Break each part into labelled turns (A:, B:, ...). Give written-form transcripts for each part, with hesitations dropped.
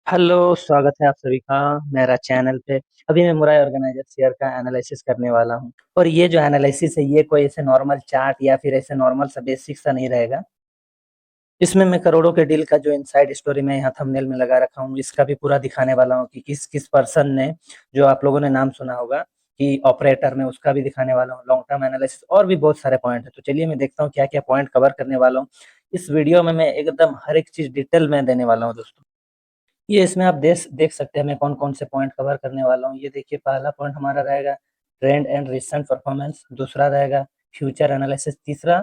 A: Hello, स्वागत है आप सभी का मेरा चैनल पे। अभी मैं मुराई ऑर्गेनाइजर शेयर का एनालिसिस करने वाला हूँ। और ये जो एनालिसिस है ये कोई ऐसे नॉर्मल चार्ट या फिर ऐसे नॉर्मल सा बेसिक सा नहीं रहेगा। इसमें मैं करोड़ों के डील का जो इनसाइड स्टोरी मैं यहाँ थंबनेल में लगा रखा हूँ इसका भी पूरा दिखाने वाला हूँ कि किस किस पर्सन ने, जो आप लोगों ने नाम सुना होगा कि ऑपरेटर में, उसका भी दिखाने वाला हूँ। लॉन्ग टर्म एनालिसिस और भी बहुत सारे पॉइंट है, तो चलिए मैं देखता हूँ क्या क्या पॉइंट कवर करने वाला हूँ। इस वीडियो में मैं एकदम हर एक चीज डिटेल में देने वाला हूँ दोस्तों। ये इसमें आप देख देख सकते हैं मैं कौन कौन से पॉइंट कवर करने वाला हूँ। ये देखिए, पहला पॉइंट हमारा रहेगा ट्रेंड एंड रिसेंट परफॉर्मेंस, दूसरा रहेगा फ्यूचर एनालिसिस, तीसरा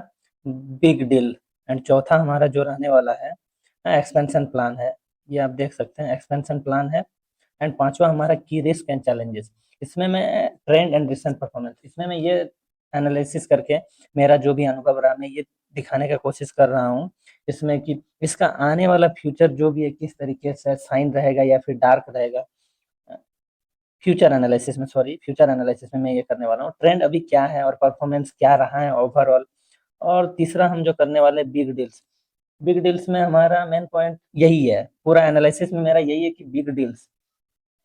A: बिग डील, एंड चौथा हमारा जो रहने वाला है एक्सपेंशन प्लान है। ये आप देख सकते हैं एक्सपेंशन प्लान है। एंड पांचवा हमारा की रिस्क एंड चैलेंजेस। इसमें मैं ट्रेंड एंड रिसेंट परफॉर्मेंस, इसमें मैं ये एनालिसिस करके मेरा जो भी अनुभव रहा मैं ये दिखाने का कोशिश कर रहा हूँ इसमें कि इसका आने वाला फ्यूचर जो भी है किस तरीके से साइन रहेगा या फिर डार्क रहेगा। फ्यूचर एनालिसिस में मैं ये करने वाला हूँ ट्रेंड अभी क्या है और परफॉर्मेंस क्या रहा है ओवरऑल। और तीसरा हम जो करने वाले बिग डील्स। बिग डील्स में हमारा मेन पॉइंट यही है, पूरा एनालिसिस में मेरा यही है कि बिग डील्स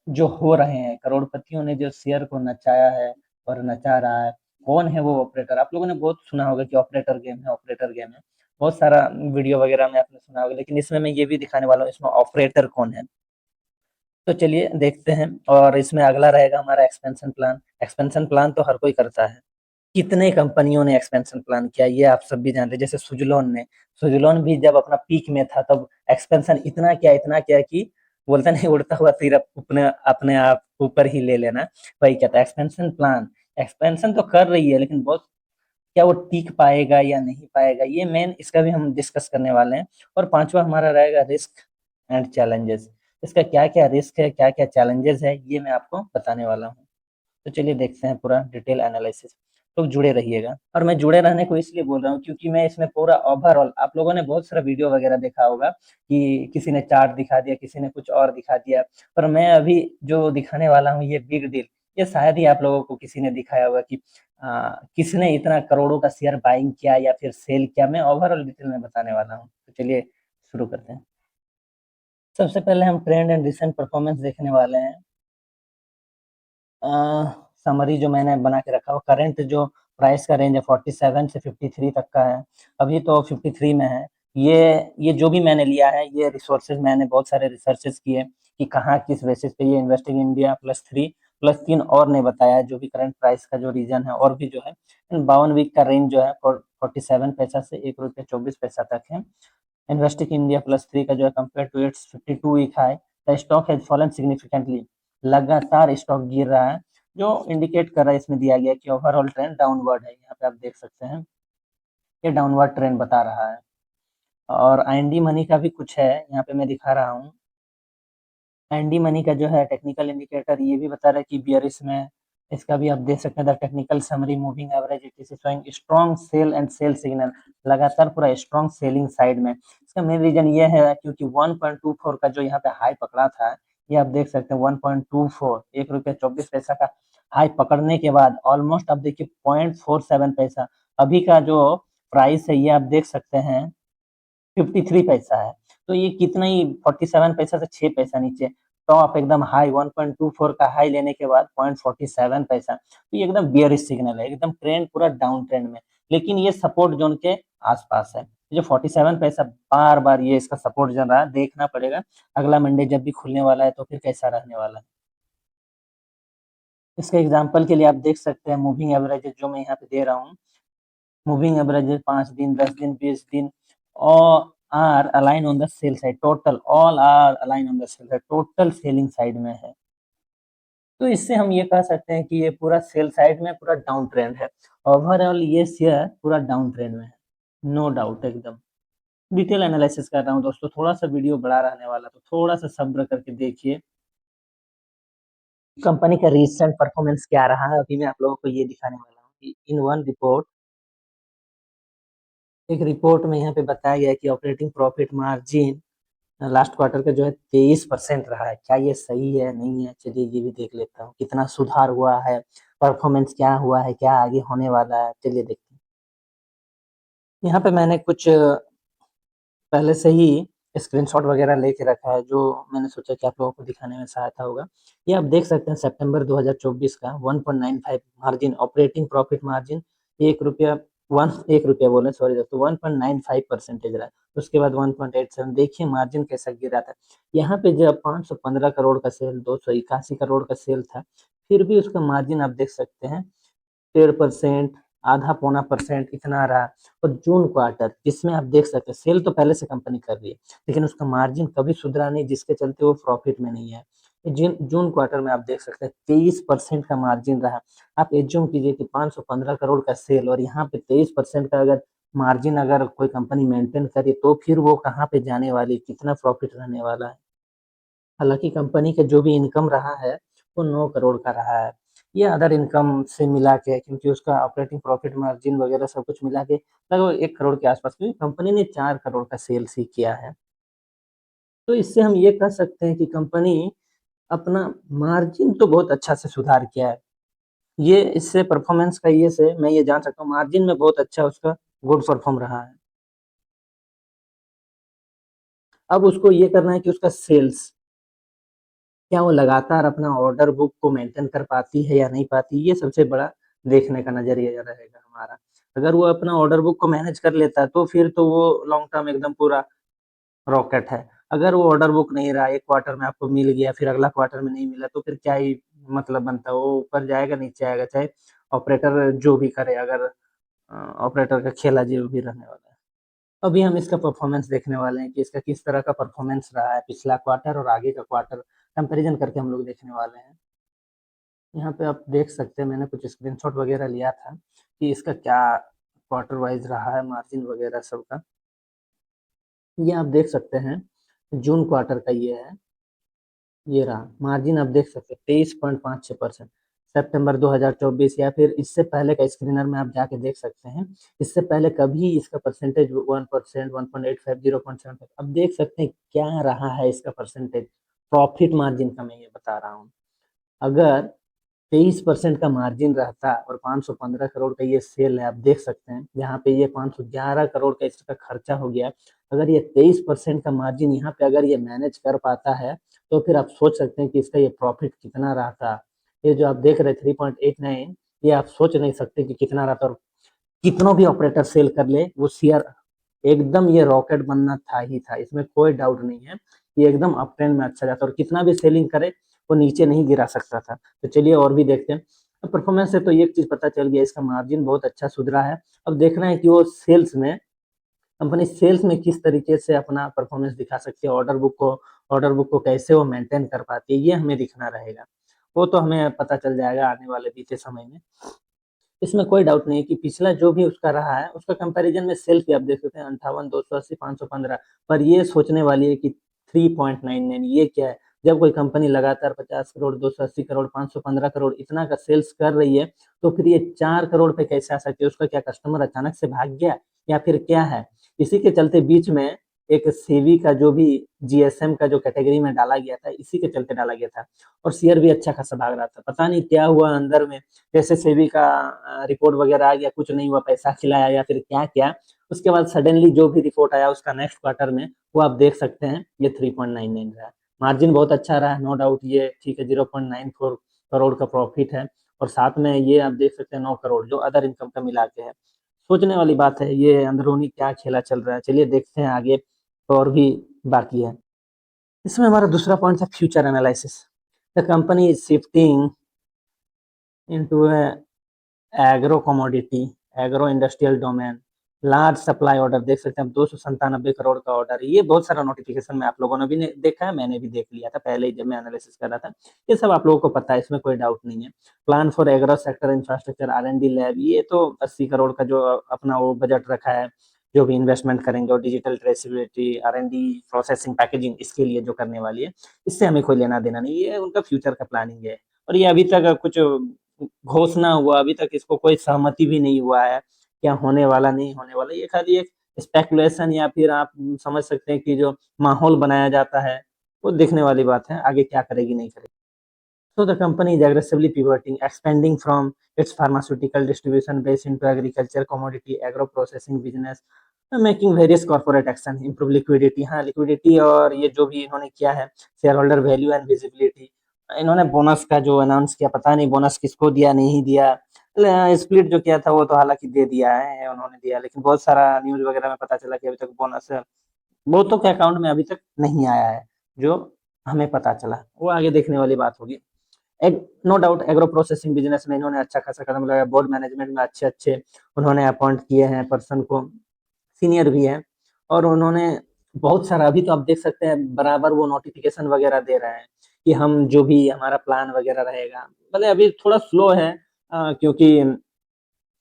A: जो हो रहे हैं, करोड़पतियों ने जो शेयर को नचाया है और नचा रहा है, कौन है वो ऑपरेटर। आप लोगों ने बहुत सुना होगा कि ऑपरेटर गेम है, ऑपरेटर गेम है, बहुत सारा वीडियो वगैरह में आपने सुना होगा, लेकिन इसमें मैं ये भी दिखाने वाला हूँ इसमें ऑपरेटर कौन है। तो चलिए देखते हैं। और इसमें अगला रहेगा हमारा एक्सपेंशन प्लान। एक्सपेंशन प्लान तो हर कोई करता है। कितने कंपनियों ने एक्सपेंशन प्लान किया ये आप सब भी जानते हैं। जैसे सुजलोन ने, सुजलोन भी जब अपना पीक में था तब एक्सपेंशन इतना किया कि बोलता नहीं, उड़ता हुआ तीर अपने अपने आप ऊपर ही ले लेना। वही कहता है एक्सपेंशन प्लान। एक्सपेंशन तो कर रही है लेकिन बहुत, क्या वो टिक पाएगा या नहीं पाएगा, ये मेन इसका भी हम डिस्कस करने वाले हैं। और पांचवा हमारा रहेगा रिस्क एंड चैलेंजेस। इसका क्या क्या रिस्क है, क्या क्या चैलेंजेस है, ये मैं आपको बताने वाला हूँ। तो चलिए देखते हैं पूरा डिटेल एनालिसिस। तो जुड़े रहिएगा। और मैं जुड़े रहने को इसलिए बोल रहा हूँ क्योंकि मैं इसमें पूरा ओवरऑल, आप लोगों ने बहुत सारा वीडियो वगैरह देखा होगा कि किसी ने चार्ट दिखा दिया, किसी ने कुछ और दिखा दिया, पर मैं अभी जो दिखाने वाला हूँ ये बिग डील, ये शायद ही आप लोगों को किसी ने दिखाया होगा कि किसने इतना करोड़ों का शेयर बाइंग किया या फिर सेल किया। मैं ओवरऑल डिटेल में बताने वाला हूँ, तो चलिए शुरू करते हैं। सबसे पहले हम ट्रेंड एंड रिसेंट परफॉर्मेंस देखने वाले हैं। समरी जो मैंने बना के रखा हो, करंट जो प्राइस का रेंज है 47 से 53 तक का है। अभी तो 53 में है। ये जो भी मैंने लिया है, ये रिसोर्सेज मैंने बहुत सारे रिसर्चेस किए कि कहाँ किस बेसिस पे ये investing India plus three plus तीन और ने बताया जो भी करंट प्राइस का जो रीजन है, और भी जो है 52 वीक का रेंज जो है 47 पैसा से 1 रुपये 24 पैसा तक है। इन्वेस्टिंग इंडिया प्लस थ्री का जो है compare to its 52 week high, the stock has fallen significantly. लगातार स्टॉक गिर रहा है, जो इंडिकेट कर रहा है, इसमें दिया गया है कि ओवरऑल ट्रेंड डाउनवर्ड है। यहाँ पे आप देख सकते हैं ये डाउनवर्ड ट्रेंड बता रहा है। और आईएनडी मनी का भी कुछ है, यहाँ पे मैं दिखा रहा हूँ। एनडी मनी का जो है टेक्निकल इंडिकेटर ये भी बता रहा है कि बियरिश में। इसका भी आप देख सकते हैं the technical summary moving average it is showing strong sell and sell signal. लगातार पूरा स्ट्रॉन्ग सेलिंग साइड में। इसका मेन रीजन ये है क्योंकि 1.24 का जो यहाँ पे हाई पकड़ा था, ये आप देख सकते हैं 1.24, 1 रुपये 24 पैसा का हाई पकड़ने के बाद ऑलमोस्ट आप देखिए 0.47 पैसा अभी का जो प्राइस है, ये आप देख सकते हैं 53 पैसा है। तो ये कितना ही 47 पैसा से 6 पैसा नीचे, टॉप एकदम हाई 1.24 का हाई लेने के बाद 0.47 पैसा, तो ये एकदम बियरिश सिग्नल है, एकदम ट्रेंड पूरा डाउन ट्रेंड में। लेकिन ये सपोर्ट जोन के आसपास है। जो 47 पैसा बार बार ये इसका सपोर्ट जोन रहा, देखना पड़ेगा अगला मंडे जब भी खुलने वाला है तो फिर कैसा रहने वाला है। इसके एग्जाम्पल के लिए आप देख सकते हैं मूविंग एवरेज जो मैं यहाँ पे दे रहा हूँ। मूविंग एवरेज 5 दिन, 10 दिन, 20 दिन, और are align on the sell side, total all are align on the sell side, total selling side में है। तो इससे हम ये कह सकते हैं कि ये पूरा सेल साइड में पूरा डाउन ट्रेंड है। ओवरऑल ये शेयर पूरा डाउन ट्रेंड में है, नो डाउट एकदम। डिटेल एनालिसिस कर रहा हूँ दोस्तों, थोड़ा सा वीडियो बड़ा रहने वाला तो थोड़ा सा सब्र करके देखिए। कंपनी का रिसेंट परफॉर्मेंस क्या रहा है अभी मैं आप लोगों को ये दिखाने वाला हूँ कि इन वन रिपोर्ट, एक रिपोर्ट में यहाँ पे बताया गया है कि operating profit margin last quarter का जो है 23% रहा है। क्या ये सही है नहीं है, चलिए ये भी देख लेता हूँ कितना सुधार हुआ है, परफॉर्मेंस क्या हुआ है, क्या आगे होने वाला है, चलिए देखते हैं। यहाँ पे मैंने कुछ पहले से ही स्क्रीनशॉट वगैरह लेके रखा है, जो मैंने सोचा कि आप लोगों को दिखाने में सहायता होगा। ये आप देख सकते हैं सितंबर 2024 का 1.95 मार्जिन, ऑपरेटिंग प्रॉफिट मार्जिन एक रुपया बोले, सॉरी दोस्तों, 1.95% रहा। उसके बाद 1.87। देखिए मार्जिन कैसा गिरा था। यहाँ पे जब 515 करोड़ का सेल, 281 करोड़ का सेल था, फिर भी उसका मार्जिन आप देख सकते हैं 1.5%, आधा पौना परसेंट इतना रहा। और जून क्वार्टर जिसमें आप देख सकते हैं सेल तो पहले से कंपनी कर रही है, लेकिन उसका मार्जिन कभी सुधरा नहीं, जिसके चलते वो प्रॉफिट में नहीं है। जून जून क्वार्टर में आप देख सकते हैं 23% का मार्जिन रहा। आप एज्यूम कीजिए कि 515 करोड़ का सेल और यहाँ पे 23% का अगर मार्जिन अगर कोई कंपनी मेंटेन करे, तो फिर वो कहाँ पे जाने वाली, कितना प्रॉफिट रहने वाला है। हालांकि कंपनी का जो भी इनकम रहा है वो 9 करोड़ का रहा है। ये अदर इनकम से मिला के, क्योंकि उसका ऑपरेटिंग प्रॉफिट मार्जिन वगैरह सब कुछ मिला के लगभग 1 करोड़ के आसपास, क्योंकि कंपनी ने 4 करोड़ का सेल्स ही किया है। तो इससे हम ये कह सकते हैं कि कंपनी अपना मार्जिन तो बहुत अच्छा से सुधार किया है। ये इससे परफॉर्मेंस का ये से मैं ये जान सकता हूँ मार्जिन में बहुत अच्छा उसका गुड परफॉर्म रहा है। अब उसको ये करना है कि उसका सेल्स, क्या वो लगातार अपना ऑर्डर बुक को मेंटेन कर पाती है या नहीं पाती, ये सबसे बड़ा देखने का नजरिया रहेगा हमारा। अगर वो अपना ऑर्डर बुक को मैनेज कर लेता है, तो फिर तो वो लॉन्ग टर्म एकदम पूरा रॉकेट है। अगर वो ऑर्डर बुक नहीं रहा, एक क्वार्टर में आपको मिल गया, फिर अगला क्वार्टर में नहीं मिला, तो फिर क्या ही मतलब बनता है। वो ऊपर जाएगा नीचे आएगा, चाहे ऑपरेटर जो भी करे, अगर ऑपरेटर का खेला जो भी रहने वाला है। अभी हम इसका परफॉर्मेंस देखने वाले हैं कि इसका किस तरह का परफॉर्मेंस रहा है, पिछला क्वार्टर और आगे का क्वार्टर कंपैरिजन करके हम लोग देखने वाले हैं। यहाँ पे आप देख सकते हैं, मैंने कुछ स्क्रीनशॉट वगैरह लिया था कि इसका क्या क्वार्टर वाइज रहा है मार्जिन वगैरह सबका। ये आप देख सकते हैं जून क्वार्टर का ये है, ये रहा मार्जिन। आप देख सकते हैं 23.56%। सितंबर 2024 या फिर इससे पहले का स्क्रीनर में आप जाके देख सकते हैं, इससे पहले कभी इसका परसेंटेज 1%, 1.85, 0.75। अब देख सकते हैं क्या रहा है इसका परसेंटेज प्रॉफिट मार्जिन का, मैं ये बता रहा हूँ। अगर 23% का मार्जिन रहता और 515 करोड़ का ये सेल है, आप देख सकते हैं यहाँ पे ये 511 करोड़ का इसका खर्चा हो गया। अगर ये 23% का मार्जिन यहाँ पे अगर ये मैनेज कर पाता है, तो फिर आप सोच सकते हैं कि इसका ये प्रॉफिट कितना रहता। ये जो आप देख रहे 3.89, ये आप सोच नहीं सकते कि कितना रहता। और कितनों भी ऑपरेटर सेल कर ले, वो शेयर एकदम ये रॉकेट बनना था ही था, इसमें कोई डाउट नहीं है। ये एकदम अप ट्रेंड में अच्छा जाता, और कितना भी सेलिंग करे वो नीचे नहीं गिरा सकता था। तो चलिए और भी देखते हैं। अब परफॉर्मेंस से तो एक चीज पता चल गया, इसका मार्जिन बहुत अच्छा सुधरा है। अब देखना है कि वो सेल्स में, कंपनी सेल्स में किस तरीके से अपना परफॉर्मेंस दिखा सकती है, ऑर्डर बुक को कैसे वो मेंटेन कर पाती है, ये हमें दिखना रहेगा। वो तो हमें पता चल जाएगा आने वाले बीते समय में। इसमें कोई डाउट नहीं है कि पिछला जो भी उसका रहा है, उसका कंपैरिजन में सेल्स भी आप देख सकते हैं 58, 280, 515। पर ये सोचने वाली है कि 3.99 ये क्या है। जब कोई कंपनी लगातार 50 करोड़, 280 करोड़, 515 करोड़ इतना का सेल्स कर रही है, तो फिर ये 4 करोड़ पे कैसे आ सकती है। उसका क्या कस्टमर अचानक से भाग गया या फिर क्या है। इसी के चलते बीच में एक सेवी का जो भी जीएसएम का जो कैटेगरी में डाला गया था, इसी के चलते डाला गया था। और शेयर भी अच्छा खासा भाग रहा था, पता नहीं क्या हुआ अंदर में। जैसे सेबी का रिपोर्ट वगैरह आ गया, कुछ नहीं हुआ, पैसा खिलाया या फिर क्या क्या। उसके बाद सडनली जो भी रिपोर्ट आया उसका नेक्स्ट क्वार्टर में, वो आप देख सकते हैं ये 3.99 रहा। मार्जिन बहुत अच्छा रहा, नो डाउट, ये ठीक है। 0.94 करोड़ का प्रॉफिट है, और साथ में ये आप देख सकते हैं 9 करोड़ जो अदर इनकम का मिला के है। सोचने वाली बात है ये अंदरूनी क्या खेला चल रहा है। चलिए देखते हैं आगे, और भी बाकी है। इसमें हमारा दूसरा पॉइंट था future analysis. The company is shifting into agro commodity, agro industrial domain, large supply order देख सकते हैं। 297 करोड़ का ऑर्डर है। ये बहुत सारा नोटिफिकेशन में आप लोगों ने भी देखा है, मैंने भी देख लिया था पहले ही जब मैं एनालिसिस कर रहा था। ये सब आप लोगों को पता है, इसमें कोई डाउट नहीं है। Plan for agro sector infrastructure R&D lab, ये तो 80 करोड़ का जो अपना वो बजट रखा है, जो भी इन्वेस्टमेंट करेंगे, और digital traceability, R&D, processing, packaging, इसके लिए जो करने वाली है, इससे हमें कोई लेना देना नहीं, ये उनका फ्यूचर का प्लानिंग है। और ये अभी तक कुछ घोषणा हुआ, अभी तक इसको कोई सहमति भी नहीं हुआ है, क्या होने वाला नहीं होने वाला। ये खाली एक स्पेकुलेशन, या फिर आप समझ सकते हैं कि जो माहौल बनाया जाता है, वो देखने वाली बात है, आगे क्या करेगी नहीं करेगी। So the company is aggressively pivoting, expanding from its pharmaceutical distribution base into agriculture, commodity, agro processing business, making various corporate action, improve liquidity। हाँ, लिक्विडिटी और ये जो भी इन्होंने किया है, share holder value and visibility. इन्होंने बोनस का जो अनाउंस किया, पता नहीं बोनस किसको दिया, नहीं दिया। स्प्लिट जो किया था वो तो हालांकि दे दिया है, उन्होंने दिया, लेकिन बहुत सारा न्यूज वगैरह में पता चला कि अभी तक बोनस बहुतों के अकाउंट में अभी तक नहीं आया है, जो हमें पता चला, वो आगे देखने वाली बात होगी। No doubt agro processing business में इन्होंने अच्छा खासा कदम लगाया, बोर्ड मैनेजमेंट में अच्छे अच्छे उन्होंने अपॉइंट किए हैं पर्सन को, सीनियर भी है, और उन्होंने बहुत सारा, अभी तो आप देख सकते हैं बराबर वो नोटिफिकेशन वगैरह दे रहे हैं कि हम जो भी हमारा प्लान वगैरह रहेगा, भले अभी थोड़ा स्लो है, क्योंकि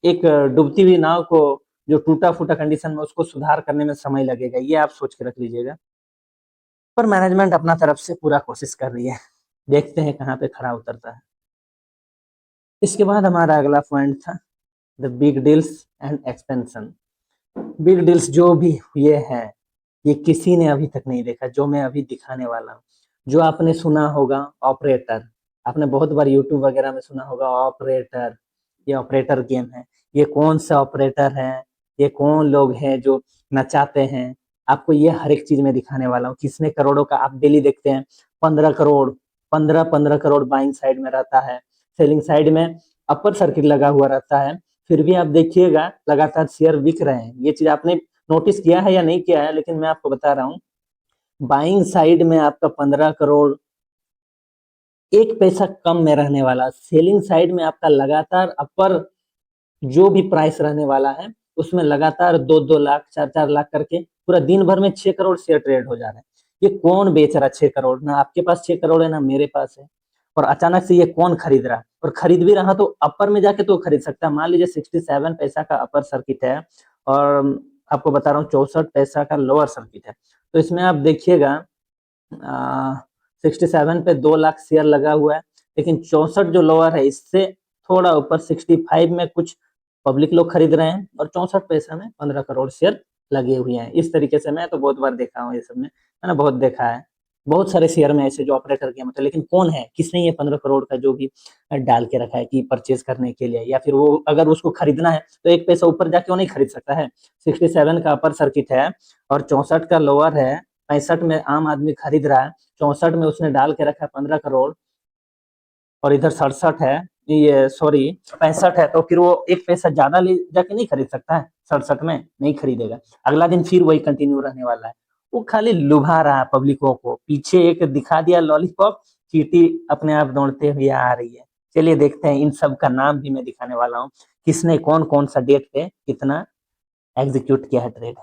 A: एक डूबती हुई नाव को जो टूटा फूटा कंडीशन में उसको सुधार करने में समय लगेगा, ये आप सोच के रख लीजिएगा। पर मैनेजमेंट अपना तरफ से पूरा कोशिश कर रही है, देखते हैं कहाँ पे खरा उतरता है। इसके बाद हमारा अगला पॉइंट था the big deals and expansion. Big deals जो भी ये है, ये किसी ने अभी तक नहीं देखा, जो मैं अभी दिखाने वाला हूँ। जो आपने सुना होगा ऑपरेटर, आपने बहुत बार यूट्यूब वगैरह में सुना होगा ऑपरेटर, ये ऑपरेटर गेम है। ये कौन सा ऑपरेटर है, ये कौन लोग हैं जो नचाते हैं, आपको ये हर एक चीज में दिखाने वाला हूँ। किसने करोड़ों का, आप डेली देखते हैं 15 करोड़, 15 करोड़ बाइंग साइड में रहता है, सेलिंग साइड में अपर सर्किट लगा हुआ रहता है, फिर भी आप देखिएगा लगातार शेयर बिक रहे हैं। ये चीज आपने नोटिस किया है या नहीं किया है, लेकिन मैं आपको बता रहा हूँ, बाइंग साइड में आपका 15 करोड़ एक पैसा कम में रहने वाला, सेलिंग साइड में आपका लगातार अपर जो भी प्राइस रहने वाला है उसमें लगातार 2-2 लाख 4-4 लाख करके पूरा दिन भर में 6 करोड़ शेयर ट्रेड हो जा रहे हैं। ये कौन बेच रहा है 6 करोड़? ना आपके पास 6 करोड़ है, ना मेरे पास है, और अचानक से ये कौन खरीद रहा है? और खरीद भी रहा तो अपर में जाके तो खरीद सकता है। मान लीजिए 67 पैसा का अपर सर्किट है, और आपको बता रहा हूँ 64 पैसा का लोअर सर्किट है, तो इसमें आप देखिएगा 67 पे 2 लाख शेयर लगा हुआ है, लेकिन 64 जो लोअर है इससे थोड़ा ऊपर 65 में कुछ पब्लिक लोग खरीद रहे हैं, और 64 पैसा में 15 करोड़ शेयर लगे हुए हैं। इस तरीके से मैं तो बहुत बार देखा हूँ, ये सब में मैंने बहुत देखा है, बहुत सारे शेयर में ऐसे जो ऑपरेटर के मतलब, लेकिन कौन है, किसने ये 15 करोड़ का जो भी डाल के रखा है कि परचेज करने के लिए, या फिर वो अगर उसको खरीदना है तो एक पैसा ऊपर जाके वो नहीं खरीद सकता है। 67 का अपर सर्किट है और 64 का लोअर है, 65 में आम आदमी खरीद रहा है, 64 में उसने डाल के रखा है 15 करोड़, और इधर 67 है, ये सॉरी 65 है, तो फिर वो एक पैसा ज्यादा ले जाके नहीं खरीद सकता है, 67 में नहीं खरीदेगा, अगला दिन फिर वही कंटिन्यू रहने वाला है। वो खाली लुभा रहा है पब्लिकों को, पीछे एक दिखा दिया लॉलीपॉप, चींटी अपने आप दौड़ते हुए आ रही है। चलिए देखते हैं, इन सब का नाम भी मैं दिखाने वाला हूँ, किसने कौन कौन सा डेट पे कितना एग्जीक्यूट किया है ट्रेड।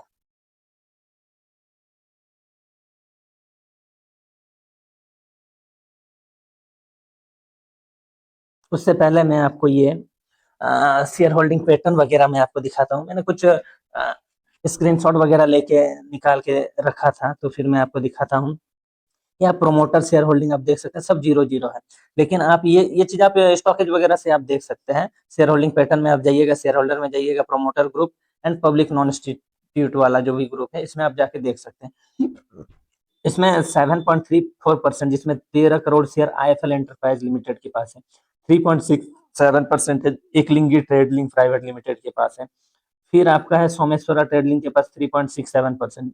A: उससे पहले मैं आपको ये शेयर होल्डिंग पैटर्न वगैरह मैं आपको दिखाता हूँ। मैंने कुछ स्क्रीनशॉट वगैरह लेके निकाल के रखा था, तो फिर मैं आपको दिखाता हूँ। या प्रोमोटर शेयर होल्डिंग आप देख सकते हैं, सब 0-0 है, लेकिन आप ये चीज आप स्टॉकेज वगैरह से आप देख सकते हैं। शेयर होल्डिंग पैटर्न में आप जाइएगा, शेयर होल्डर में जाइएगा, promoter group and public non institute वाला जो भी ग्रुप है, इसमें आप जाके देख सकते हैं। इसमें 7.34%, जिसमें 13 crore share IFL enterprise limited के पास है, 3.67% एक लिंगी ट्रेडलिंग प्राइवेट लिमिटेड के पास है, फिर आपका है सोमेश्वरा ट्रेडलिंग के पास 3.67%।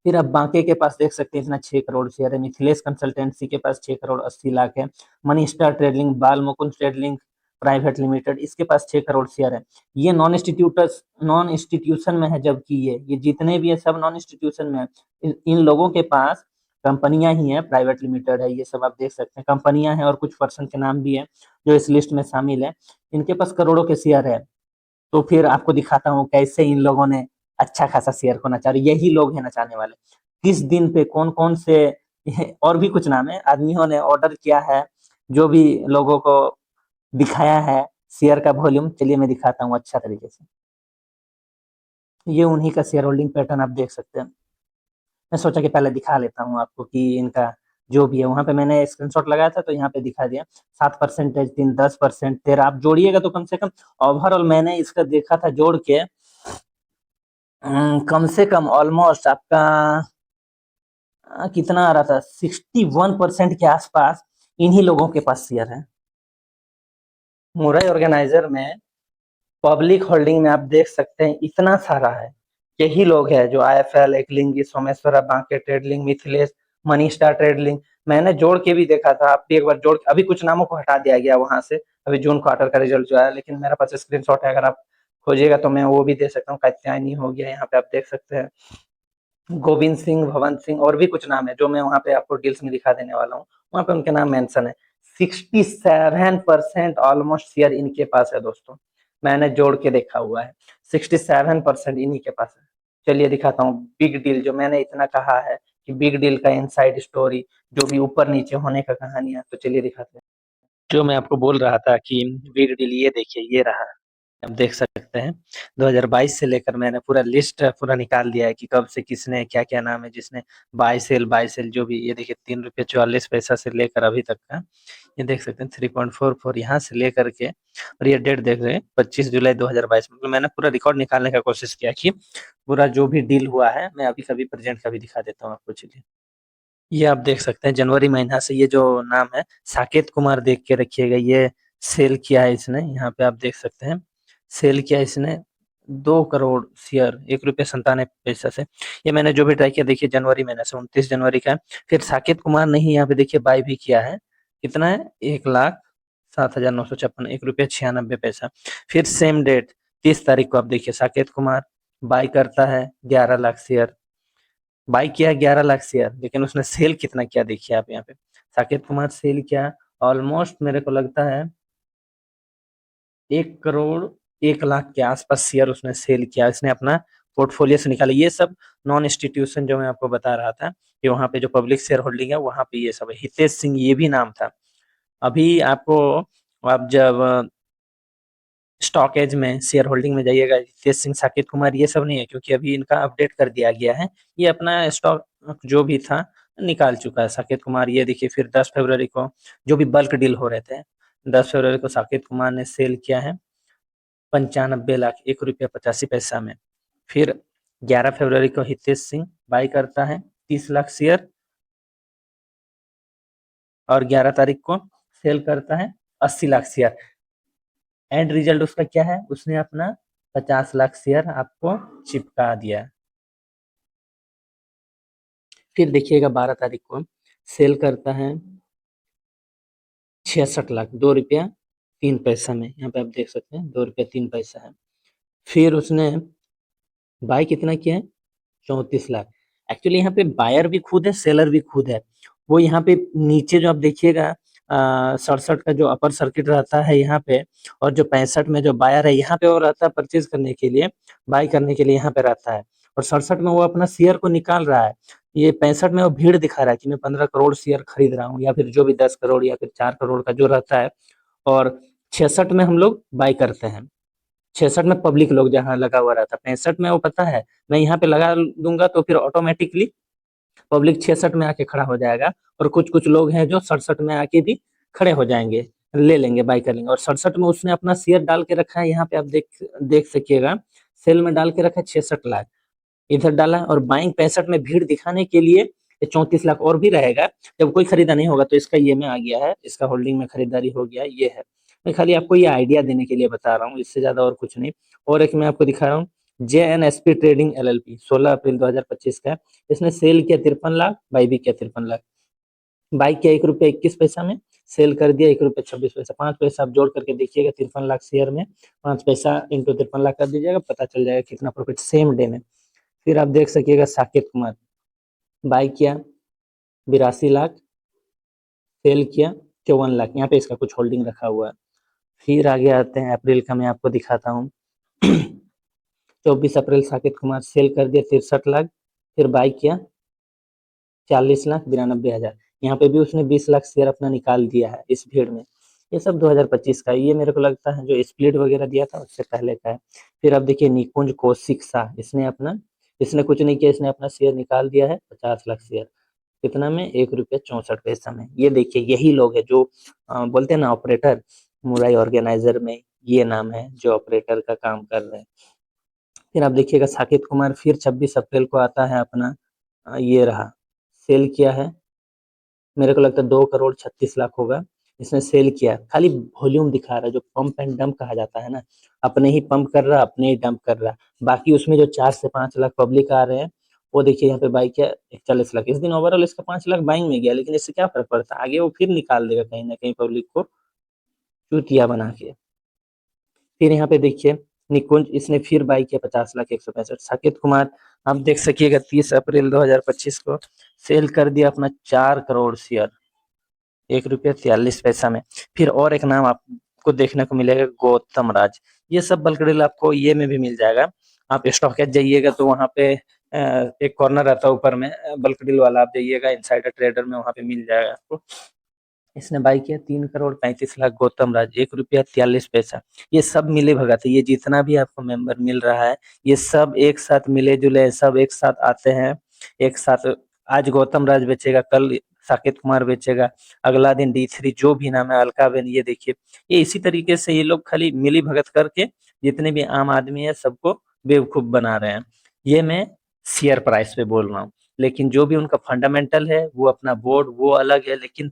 A: फिर आप बांके के पास देख सकते हैं इतना 6 करोड़ शेयर है, मिथिलेश कंसल्टेंसी के पास 6 करोड़ 80 लाख है, मनी स्टार ट्रेडलिंग, बाल मुकुंद ट्रेडलिंग प्राइवेट लिमिटेड, इसके पास 6 करोड़ शेयर है। ये नॉन इंस्टीट्यूशन में है, जबकि ये जितने भी है सब नॉन इंस्टीट्यूशन में है। इन लोगों के पास कंपनियां ही है, प्राइवेट लिमिटेड है, ये सब आप देख सकते हैं कंपनियां हैं, और कुछ पर्सन के नाम भी है जो इस लिस्ट में शामिल है, इनके पास करोड़ों के शेयर है। तो फिर आपको दिखाता हूँ कैसे इन लोगों ने अच्छा खासा शेयर को नचा, यही लोग हैं नचाने वाले। किस दिन पे कौन कौन से और भी कुछ नाम है आदमियों ने ऑर्डर किया है, जो भी लोगों को दिखाया है शेयर का वॉल्यूम, चलिए मैं दिखाता हूँ अच्छा तरीके से। ये उन्हीं का शेयर होल्डिंग पैटर्न आप देख सकते हैं। मैं सोचा कि पहले दिखा लेता हूँ आपको कि इनका जो भी है, वहां पे मैंने स्क्रीनशॉट लगाया था तो यहाँ पे दिखा दिया। 7%, 3, 10%, 13, आप जोड़िएगा तो कम से कम ओवरऑल मैंने इसका देखा था जोड़ के, कम से कम ऑलमोस्ट आपका कितना आ रहा था, 61% के आसपास इन्हीं लोगों के पास शेयर है। मुरई ऑर्गेनाइजर में पब्लिक होल्डिंग में आप देख सकते हैं इतना सारा है। यही लोग हैं जो IFL, एकलिंगी, सोमेश्वरा, बांके ट्रेडलिंग, मिथिलेश, मनी स्टार ट्रेडलिंग। मैंने जोड़ के भी देखा था, आप भी एक बार जोड़, अभी कुछ नामों को हटा दिया गया वहां से, अभी जून क्वार्टर का रिजल्ट जो है, लेकिन मेरा पास स्क्रीनशॉट है, अगर आप खोजिएगा तो मैं वो भी दे सकता हूँ। कात्यायनी हो गया, यहाँ पे आप देख सकते हैं, गोविंद सिंह, भवन सिंह, और भी कुछ नाम है जो मैं वहां पे आपको डील्स में दिखा देने वाला हूँ। वहां पे उनके नाम मेंशन है। 67% ऑलमोस्ट शेयर इनके पास है दोस्तों, मैंने जोड़ के देखा हुआ है। 67% इन्हीं के पास है। चलिए दिखाता हूँ बिग डील, जो मैंने इतना कहा है कि बिग डील का इनसाइड स्टोरी, जो भी ऊपर नीचे होने का कहानी है, तो चलिए दिखाते हैं। जो मैं आपको बोल रहा था कि बिग डील, ये देखिए, ये रहा। आप देख सकते हैं 2022 से लेकर मैंने पूरा लिस्ट पूरा निकाल दिया है कि कब से किसने क्या क्या नाम है जिसने बाई सेल जो भी, ये देखिए ₹3.44 से लेकर अभी तक का, ये देख सकते हैं 3.44 यहाँ से लेकर के, और ये डेट देख रहे हैं 25 जुलाई 2022। मतलब मैंने पूरा रिकॉर्ड निकालने का कोशिश किया कि पूरा जो भी डील हुआ है, मैं अभी कभी प्रेजेंट का भी दिखा देता हूँ आपको। चलिए, ये आप देख सकते हैं जनवरी महीना से, ये जो नाम है साकेत कुमार, देख के रखिएगा, ये सेल किया है इसने, यहाँ पे आप देख सकते हैं, सेल किया इसने 2 करोड़ शेयर, ₹1.97 से। ये मैंने जो भी ट्राई किया, देखिए जनवरी महीने से, 29 जनवरी का है। फिर साकेत कुमार ने ही यहाँ पे देखिए बाय भी किया है। कितना है? 1,07,956, ₹1.96। फिर सेम डेट 30 तारीख को आप देखिए साकेत कुमार बाय करता है 11 लाख शेयर, बाई किया 11 लाख शेयर, लेकिन उसने सेल कितना किया देखिए आप यहाँ पे। साकेत कुमार सेल किया ऑलमोस्ट, मेरे को लगता है 1 करोड़ 1 लाख के आसपास शेयर उसने सेल किया, इसने अपना पोर्टफोलियो से निकाला। ये सब नॉन इंस्टीट्यूशन, जो मैं आपको बता रहा था कि वहां पे जो पब्लिक शेयर होल्डिंग है, वहां पे ये सब है। हितेश सिंह, ये भी नाम था। अभी आपको, आप जब स्टॉक एज में शेयर होल्डिंग में जाइएगा, रितेश सिंह, साकेत कुमार, ये सब नहीं है, क्योंकि अभी इनका अपडेट कर दिया गया है। ये अपना स्टॉक जो भी था निकाल चुका है साकेत कुमार। ये देखिए, फिर 10 फरवरी को जो भी बल्क डील हो रहे थे, 10 फरवरी को साकेत कुमार ने सेल किया है 95 लाख 1 रुपया 85 पैसा में। फिर 11 फरवरी को हितेश सिंह बाई करता है 30 लाख शेयर, और 11 तारीख को सेल करता है 80 लाख शेयर। एंड रिजल्ट उसका क्या है? उसने अपना 50 लाख शेयर आपको चिपका दिया। फिर देखिएगा 12 तारीख को सेल करता है 66 लाख 2 रुपया 3 पैसा में। यहाँ पे आप देख सकते हैं 2 रुपया 3 पैसा है। फिर उसने बाय कितना किया है? 34 लाख। एक्चुअली यहाँ पे बायर भी खुद है, सेलर भी खुद है। वो यहाँ पे नीचे जो आप देखिएगा 67 का जो अपर सर्किट रहता है यहाँ पे, और जो 65 में जो बायर है यहाँ पे, वो रहता है परचेज करने के लिए, बाय करने के लिए यहाँ पे रहता है। और 67 में वो अपना शेयर को निकाल रहा है। ये 65 में वो भीड़ दिखा रहा है कि मैं 15 करोड़ शेयर खरीद रहा हूँ, या फिर जो भी 10 करोड़ या फिर 4 करोड़ का जो रहता है। और 66 में हम लोग बाय करते हैं। 66 में पब्लिक लोग जहाँ लगा हुआ रहता है, 65 में वो पता है मैं यहाँ पे लगा दूंगा तो फिर ऑटोमेटिकली पब्लिक 66 में आके खड़ा हो जाएगा। और कुछ कुछ लोग हैं जो 67 में आके भी खड़े हो जाएंगे, ले लेंगे, बाई कर लेंगे। और 67 में उसने अपना शेयर डाल के रखा है, यहाँ पे आप देख देख सकिएगा, सेल में डाल के रखा है 66 लाख, इधर डाला। और बाइंग 65 में भीड़ दिखाने के लिए ये 34 लाख और भी रहेगा। जब कोई खरीदा नहीं होगा तो इसका ये में आ गया है, इसका होल्डिंग में खरीदारी हो गया, ये है। मैं खाली आपको ये आइडिया देने के लिए बता रहा हूँ, इससे ज्यादा और कुछ नहीं। और एक मैं आपको दिखा रहा हूँ, JNSP ट्रेडिंग LLP, 16 अप्रैल 2025 का है। इसने सेल किया 53 लाख, बाई भी किया 53 लाख। बाई किया 1 रुपया 21 पैसा में, सेल कर दिया 1 रुपया 26 पैसा। 5 पैसा आप जोड़ करके देखिएगा 53 लाख शेयर में, 5 पैसा इंटू 53 लाख कर दीजिएगा, पता चल जाएगा कितना प्रॉफिट सेम डे में। फिर आप देख सकिएगा साकेत कुमार बाई किया 82 लाख, सेल किया 54 लाख, यहाँ पे इसका कुछ होल्डिंग रखा हुआ है। फिर आगे आते हैं अप्रैल का, मैं आपको दिखाता हूँ। 24 अप्रैल साकेत कुमार सेल कर दिया 63 लाख, फिर बाई किया 40,92,000। यहाँ पे भी उसने 20 लाख शेयर अपना निकाल दिया है इस भीड़ में। ये सब 2025 का है। ये मेरे को लगता है जो स्प्लिट वगैरह दिया था उससे पहले का है। फिर अब देखिए निकुंज कौशिक शाह, इसने कुछ नहीं किया, इसने अपना शेयर निकाल दिया है 50 लाख शेयर। कितना में? 1 रुपया 64 पैसा में। ये देखिए यही लोग है जो बोलते हैं ना ऑपरेटर, मुराई ऑर्गेनाइजर में ये नाम है जो ऑपरेटर का काम कर रहे हैं। फिर आप देखिएगा साकेत कुमार फिर 26 अप्रैल को आता है अपना, ये रहा, सेल किया है मेरे को लगता है 2 करोड़ 36 लाख होगा, इसने सेल किया। खाली वॉल्यूम दिखा रहा है, जो पंप एंड डंप कहा जाता है ना, अपने ही पंप कर रहा, अपने ही डंप कर रहा। बाकी उसमें जो 4 से 5 लाख पब्लिक आ रहे हैं, वो देखिए यहाँ पे बाई किया 41 लाख। इस दिन ओवरऑल इसका 5 लाख बाइंग में गया, लेकिन इससे क्या फर्क पड़ता है, आगे वो फिर निकाल देगा कहीं ना कहीं पब्लिक को चूतिया बना के। फिर यहाँ पे देखिए निकुंज, इसने फिर बाई किया 50 लाख 165। साकेत कुमार, आप देख सकिएगा 30 अप्रैल 2025 को सेल कर दिया अपना 4 करोड़ शेयर, 1 रुपया 43 पैसा में। फिर और एक नाम आपको देखने को मिलेगा, गौतम राज। ये सब बल्क डील आपको ये में भी मिल जाएगा। आप स्टॉक एक्स जाइएगा तो वहाँ पे एक कॉर्नर रहता है ऊपर में, बल्क डील वाला, आप जाइएगा इनसाइडर ट्रेडर में, वहाँ पे मिल जाएगा आपको। इसने बाई किया 3 करोड़ 35 लाख, गौतम राज 1 रुपया 43 पैसा। ये सब मिले भगत है, ये जितना भी आपको मेंबर मिल रहा है, ये सब एक साथ मिले जुले, सब एक साथ आते हैं एक साथ। आज गौतम राज बेचेगा, कल साकेत कुमार बेचेगा, अगला दिन D3, जो भी नाम है, अलका बेन, ये देखिए। ये इसी तरीके से ये लोग खाली मिली भगत करके जितने भी आम आदमी है सबको बेवकूफ बना रहे हैं। ये मैं शेयर प्राइस पे बोल रहा हूँ, लेकिन जो भी उनका फंडामेंटल है वो अपना बोर्ड वो अलग है, लेकिन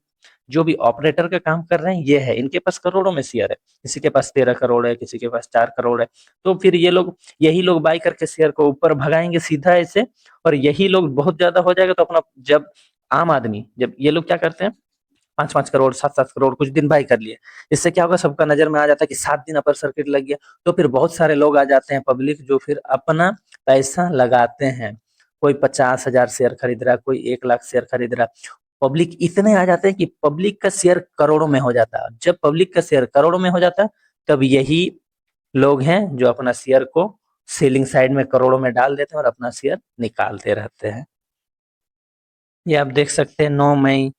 A: जो भी ऑपरेटर का काम कर रहे हैं ये है। इनके पास करोड़ों में शेयर है, किसी के पास 13 करोड़ है, किसी के पास 4 करोड़ है। तो फिर ये लोग, यही लोग बाई करके शेयर को ऊपर भगाएंगे सीधा ऐसे, और यही लोग बहुत ज्यादा हो जाएगा तो अपना, जब आम आदमी, जब ये लोग क्या करते हैं, 5-5 करोड़ 7-7 करोड़ कुछ दिन बाई कर लिए, इससे क्या होगा, सबका नजर में आ जाता है कि 7 दिन अपर सर्किट लग गया, तो फिर बहुत सारे लोग आ जाते हैं पब्लिक, जो फिर अपना पैसा लगाते हैं। कोई 50,000 शेयर खरीद रहा है, कोई 1 लाख शेयर खरीद रहा है। पब्लिक इतने आ जाते हैं कि पब्लिक का शेयर करोड़ों में हो जाता है। जब पब्लिक का शेयर करोड़ों में हो जाता है, तब यही लोग हैं जो अपना शेयर को सेलिंग साइड में करोड़ों में डाल देते हैं और अपना शेयर निकालते रहते हैं। ये आप देख सकते हैं 9 मई,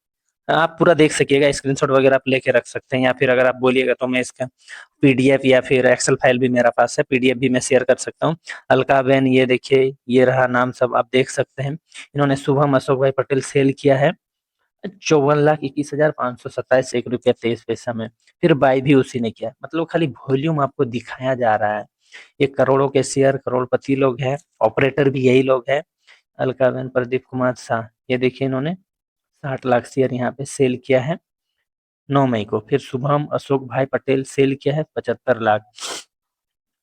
A: आप पूरा देख सकिएगा, स्क्रीनशॉट वगैरह आप लेके रख सकते हैं, या फिर अगर आप बोलिएगा तो मैं इसका पीडीएफ या फिर एक्सेल फाइल भी मेरा पास है, पीडीएफ भी मैं शेयर कर सकता हूँ। अलका बहन, ये देखिए, ये रहा नाम, सब आप देख सकते हैं। इन्होंने शुभम अशोक भाई पटेल सेल किया है 54,21,527, 1 रुपया 23 पैसा में। फिर बाई भी उसी ने किया, मतलब खाली वॉल्यूम आपको दिखाया जा रहा है। ये करोड़ों के शेयर, करोड़पति लोग हैं, ऑपरेटर भी यही लोग हैं। अलका बहन, प्रदीप कुमार शाह, ये देखिए इन्होंने 60 लाख शेयर यहाँ पे सेल किया है 9 मई को। फिर शुभम अशोक भाई पटेल सेल किया है 75 लाख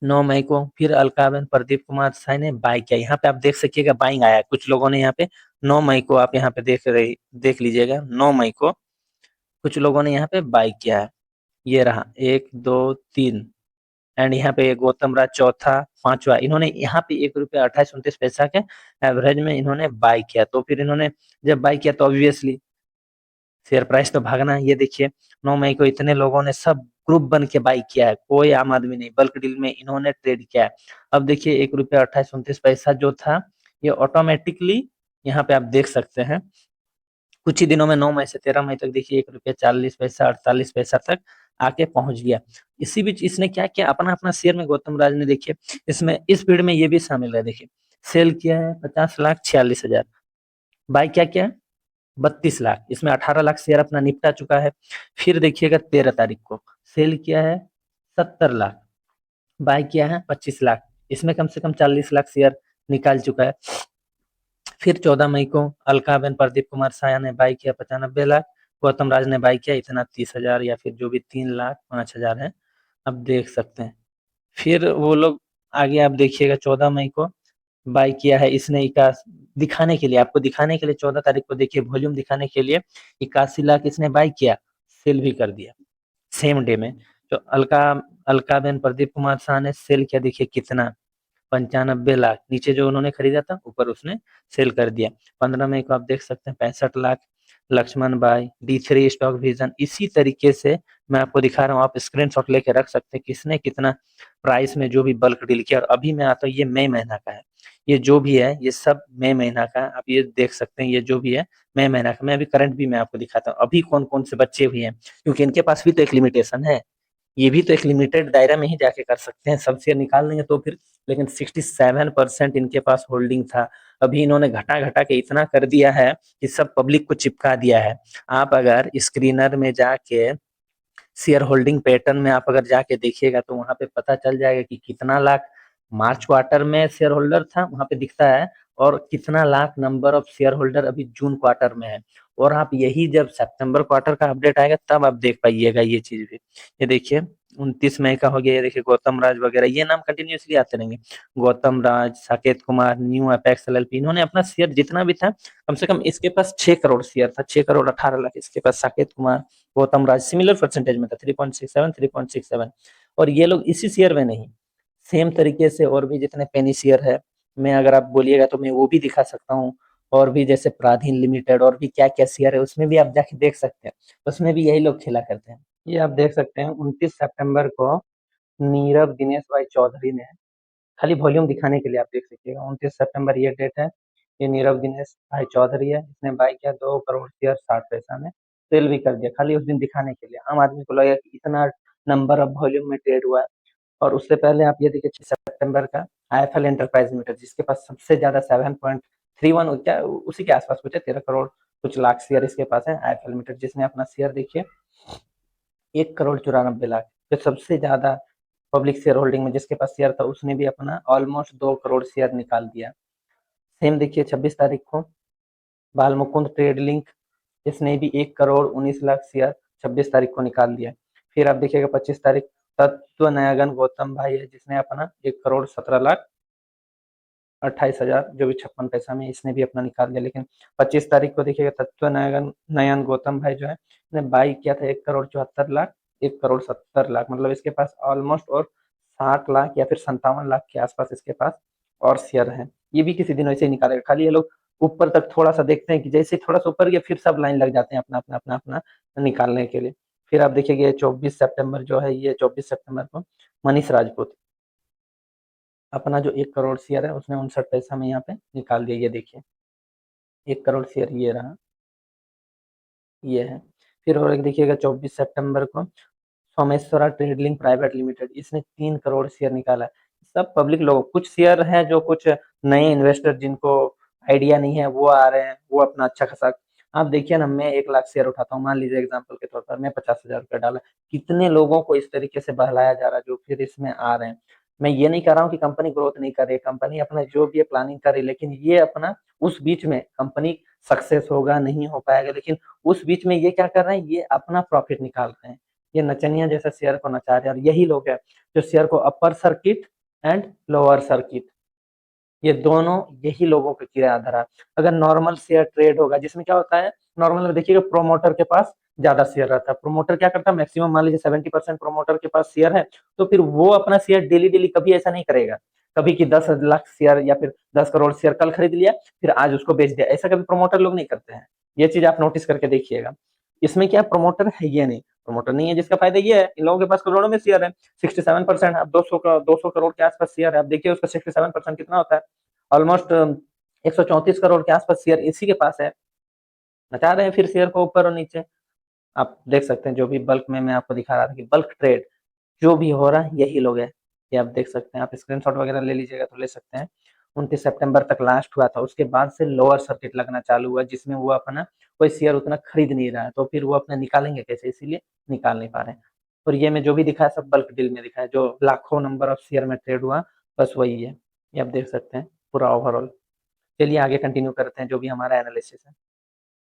A: 9 मई को। फिर अलकाबेन प्रदीप कुमार साय ने बाई किया, यहाँ पे आप देख सकिएगा बाइंग आया है। कुछ लोगों ने यहाँ पे 9 मई को, आप यहाँ पे देख लीजिएगा 9 मई को कुछ लोगों ने यहाँ पे बाई किया है। ये रहा 1 2 3, एंड यहाँ पे गौतम राज चौथा, पांचवा, इन्होंने यहाँ पे 1 रुपया 28-29 पैसा के एवरेज में इन्होंने बाई किया। तो फिर इन्होंने जब बाई किया तो ऑब्वियसली शेयर प्राइस तो भागना है। ये देखिए 9 मई को इतने लोगों ने सब ग्रुप बन के बाई किया है, कोई आम आदमी नहीं, बल्क डील में इन्होंने ट्रेड किया है। अब देखिए 1 रुपया 28-29 पैसा जो था, ये ऑटोमेटिकली यहाँ पे आप देख सकते हैं कुछ ही दिनों में 9 मई से 13 मई तक देखिए 1 रुपया 40 पैसा 48 पैसा तक आके पहुंच गया। इसी बीच इसने क्या किया, अपना अपना शेयर में गौतम राज ने, देखिए इसमें इस भीड़ में ये भी शामिल है, देखिए सेल किया है 50,46,000, बाई क्या किया है 32 लाख, इसमें 18 लाख शेयर अपना निपटा चुका है। फिर देखिएगा 13 तारीख को सेल किया है 70 लाख, बाय किया है 25 लाख, इसमें कम से कम 40 लाख शेयर निकाल चुका है। फिर 14 मई को अलकाबेन प्रदीप कुमार साया ने बाय किया 95 लाख, गौतम राज ने बाय किया इतना 30,000, या फिर जो भी 3,05,000 है, अब देख सकते हैं। फिर वो लोग आगे आप देखिएगा 14 मई को बाय किया है इसने दिखाने के लिए, आपको दिखाने के लिए 14 तारीख को देखिए वॉल्यूम दिखाने के लिए 81 लाख इसने बाय किया, सेल भी कर दिया सेम डे में। तो अलका बेन प्रदीप कुमार शाह ने सेल किया, देखिए कितना, 95 लाख, नीचे जो उन्होंने खरीदा था ऊपर उसने सेल कर दिया। 15 मई को आप देख सकते हैं 65 लाख लक्ष्मण बाई, D3 स्टॉक विजन। इसी तरीके से मैं आपको दिखा रहा हूँ, आप स्क्रीनशॉट लेके रख सकते हैं किसने कितना प्राइस में जो भी बल्क डील किया। और अभी मैं आता हूँ, ये मई महीना का है, ये जो भी है ये सब मई महीना का, आप ये देख सकते हैं, ये जो भी है मई महीना का। मैं अभी करंट भी मैं आपको दिखाता हूँ अभी कौन कौन से बच्चे हुए हैं, क्योंकि इनके पास भी तो एक लिमिटेशन है, ये भी तो एक लिमिटेड दायरा में ही जाके कर सकते हैं, सब शेयर निकाल देंगे तो फिर। लेकिन 67% इनके पास होल्डिंग था, अभी इन्होंने घटा घटा के इतना कर दिया है कि सब पब्लिक को चिपका दिया है। आप अगर स्क्रीनर में जाके शेयर होल्डिंग पैटर्न में आप अगर जाके देखिएगा तो वहां पे पता चल जाएगा कि कितना लाख मार्च क्वार्टर में शेयर होल्डर था, वहां पे दिखता है और कितना lakh number of share holder अभी जून क्वार्टर में है। और आप यही जब सितंबर क्वार्टर का अपडेट आएगा तब आप देख पाइएगा ये चीज भी। ये देखिए 29 मई का हो गया, ये देखिए गौतम राज वगैरह, ये नाम कंटिन्यूअसली आते रहेंगे। Gautam Raj, Saket Kumar, new apex LLP, इन्होंने अपना शेयर जितना भी था, कम से कम इसके पास 6 करोड़ शेयर था, 6 करोड़ 18 लाख इसके पास। साकेत कुमार, गौतम राज सिमिलर परसेंटेज में था, 3.67 3.67। और ये लोग इसी शेयर में नहीं, सेम तरीके से और भी जितने पेनी शेयर है, मैं अगर आप बोलिएगा तो मैं वो भी दिखा सकता हूँ। और भी जैसे प्राधीन लिमिटेड और भी क्या क्या शेयर है, उसमें भी आप जाके देख सकते हैं, उसमें भी यही लोग खेला करते हैं। ये आप देख सकते हैं 29 सितंबर को नीरव दिनेश भाई चौधरी ने, खाली वॉल्यूम दिखाने के लिए आप देख सकिएगा, 29 सितंबर ये डेट है। ये नीरव दिनेश भाई चौधरी है, इसने बाई किया 2 करोड़ शेयर 60 पैसा में, सेल भी कर दिया खाली उस दिन दिखाने के लिए। आम आदमी को लगेगा कि इतना नंबर ऑफ वॉल्यूम में ट्रेड हुआ है। और उससे पहले आप ये देखिए 6 सितंबर का आईएफएल एंटरप्राइज लिमिटेड, जिसके पास सबसे ज्यादा 7.31 क्या उसी के आसपास कुछ है, 13 करोड़ कुछ लाख शेयर इसके पास है आईएफएल लिमिटेड, जिसने अपना शेयर देखिए 1 करोड़ 94 लाख। जो सबसे ज्यादा पब्लिक शेयर होल्डिंग में जिसके पास शेयर था, उसने भी अपना ऑलमोस्ट 2 करोड़ शेयर निकाल दिया। सेम देखिए 26 तारीख को बाल मुकुंद ट्रेड लिंक, इसने भी 1 करोड़ 19 लाख शेयर 26 तारीख को निकाल दिया। फिर आप देखिएगा 25 तारीख तत्व नयागन गौतम भाई है, जिसने अपना 1 करोड़ 17 लाख 28 हजार जो भी 56 पैसा में, इसने भी अपना निकाल दिया। लेकिन 25 तारीख को देखिएगा तत्व नयन नयन गौतम भाई जो है, ने बाई किया था 1 करोड़ 74 लाख 1 करोड़ 70 लाख, मतलब इसके पास ऑलमोस्ट और 60 लाख या फिर 57 लाख के आसपास इसके पास और शेयर है। ये भी किसी दिन वैसे ही निकालेगा, खाली ये लोग ऊपर तक थोड़ा सा देखते हैं कि जैसे थोड़ा सा ऊपर गया फिर सब लाइन लग जाते हैं अपना अपना अपना अपना निकालने के लिए। फिर आप देखिएगा 24 सितंबर जो है, ये 24 सितंबर को मनीष राजपूत अपना जो 1 करोड़ शेयर है उसने 59 पैसा में यहाँ पे निकाल दिया। ये देखिए 1 करोड़ शेयर ये रहा, ये है। फिर और एक देखिएगा 24 सितंबर को सोमेश्वरा ट्रेडलिंग प्राइवेट लिमिटेड, इसने 3 करोड़ शेयर निकाला। सब पब्लिक लोग, कुछ शेयर हैं जो कुछ नए इन्वेस्टर जिनको आइडिया नहीं है वो आ रहे हैं, वो अपना अच्छा खासा। आप देखिए ना, मैं 1 लाख शेयर उठाता हूँ, मान लीजिए एग्जाम्पल के तौर पर मैं 50 हजार रुपया डाला, कितने लोगों को इस तरीके से बहलाया जा रहा है जो फिर इसमें आ रहे हैं। मैं ये नहीं कह रहा हूँ कि कंपनी ग्रोथ नहीं कर रही, कंपनी अपना जो भी प्लानिंग कर रही, लेकिन ये अपना उस बीच में कंपनी सक्सेस होगा नहीं हो पाएगा, लेकिन उस बीच में ये क्या कर रहे हैं, ये अपना प्रॉफिट निकाल रहे हैं। ये नचनिया जैसा शेयर को नचा रहे हैं, और यही लोग हैं जो शेयर को upper circuit and lower circuit, ये दोनों यही लोगों के किराया धरा है। अगर नॉर्मल शेयर ट्रेड होगा, जिसमें क्या होता है, नॉर्मल में देखिएगा प्रोमोटर के पास ज्यादा शेयर रहता है। प्रोमोटर क्या करता है, मैक्सिमम मान लीजिए 70% प्रोमोटर के पास शेयर है, तो फिर वो अपना शेयर डेली डेली कभी ऐसा नहीं करेगा, कभी कि 10 लाख शेयर या फिर 10 करोड़ शेयर कल खरीद लिया फिर आज उसको बेच दिया, ऐसा कभी प्रोमोटर लोग नहीं करते हैं। ये चीज आप नोटिस करके देखिएगा। इसमें क्या प्रोमोटर है, ये नहीं प्रमोटर नहीं है, जिसका फायदा ये है, इन लोगों के पास करोड़ों में शेयर है। 67%, अब 200 करोड़ के आसपास शेयर है, आप देखिए उसका 67% कितना होता है, ऑलमोस्ट 134 करोड़ के आसपास शेयर इसी के पास है। बता रहे हैं फिर शेयर को ऊपर और नीचे। आप देख सकते हैं जो भी बल्क में मैं आपको दिखा रहा था कि बल्क ट्रेड जो भी हो रहा है यही लोग है। ये आप देख सकते हैं, आप स्क्रीनशॉट वगैरह ले लीजिएगा तो ले सकते हैं। 29 सितंबर तक लास्ट हुआ था, उसके बाद से लोअर सर्किट लगना चालू हुआ, जिसमें वो अपना कोई शेयर उतना खरीद नहीं रहा है, तो फिर वो अपना निकालेंगे कैसे, इसीलिए निकाल नहीं पा रहे हैं। और ये मैं जो भी दिखाया सब बल्क डील में दिखाया, जो लाखों नंबर ऑफ शेयर में ट्रेड हुआ, बस वही है। ये आप देख सकते हैं पूरा ओवरऑल। चलिए आगे कंटिन्यू करते हैं जो भी हमारा एनालिसिस है।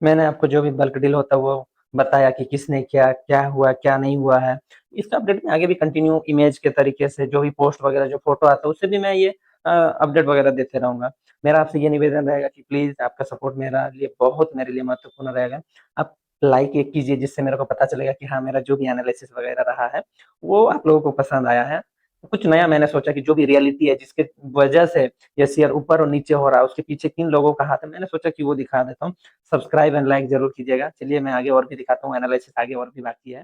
A: मैंने आपको जो भी बल्क डील होता है वो बताया कि किसने क्या क्या हुआ क्या नहीं हुआ है। इसका अपडेट में आगे भी कंटिन्यू इमेज के तरीके से जो भी पोस्ट वगैरह जो फोटो आता है उससे भी मैं ये अपडेट वगैरह देते रहूंगा। मेरा आपसे ये निवेदन रहेगा कि प्लीज आपका सपोर्ट मेरा लिए बहुत मेरे लिए महत्वपूर्ण रहेगा। आप लाइक एक कीजिए, जिससे मेरे को पता चलेगा कि हाँ मेरा जो भी एनालिसिस वगैरह रहा है वो आप लोगों को पसंद आया है। कुछ नया मैंने सोचा कि जो भी रियलिटी है जिसके वजह से ये शेयर ऊपर और नीचे हो रहा है, उसके पीछे किन लोगों का हाथ है, मैंने सोचा कि वो दिखा देता हूँ। सब्सक्राइब एंड लाइक जरूर कीजिएगा। चलिए मैं आगे और भी दिखाता हूँ, एनालिसिस आगे और भी बाकी है।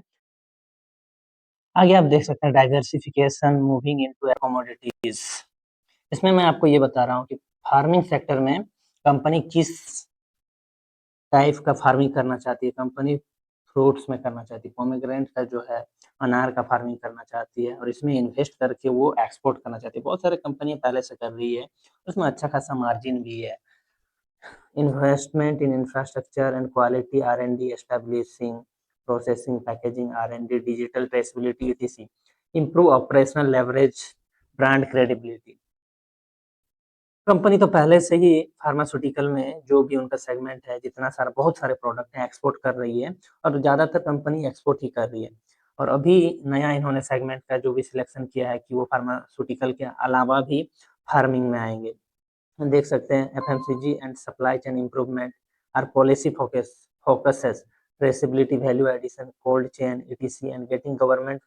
A: आगे आप देख सकते हैं डाइवर्सिफिकेशन मूविंग इनटू कमोडिटीज। इसमें मैं आपको ये बता रहा हूँ कि फार्मिंग सेक्टर में कंपनी किस टाइप का फार्मिंग करना चाहती है। कंपनी फ्रूट्स में करना चाहती है, पोमेग्रेनेट का जो है अनार का फार्मिंग करना चाहती है, और इसमें इन्वेस्ट करके वो एक्सपोर्ट करना चाहती है। बहुत सारे कंपनियां पहले से कर रही है, उसमें अच्छा खासा मार्जिन भी है। Investment in infrastructure and quality R&D, establishing, processing, packaging R&D, digital traceability, etc. Improve operational leverage, brand credibility. Company तो पहले से ही फार्मास्यूटिकल में जो भी उनका सेगमेंट है, जितना सारा बहुत सारे प्रोडक्ट हैं, एक्सपोर्ट कर रही है और ज़्यादातर कंपनी एक्सपोर्ट ही कर रही है। और अभी नया इन्होंने सेगमेंट का जो भी सिलेक्शन किया है कि वो फार्मास्यूटिकल के अलावा भी फार्मिंग में आएँगे। हम देख सकते हैं FMCG and supply chain improvement are policy focuses traceability value addition cold chain etc and getting government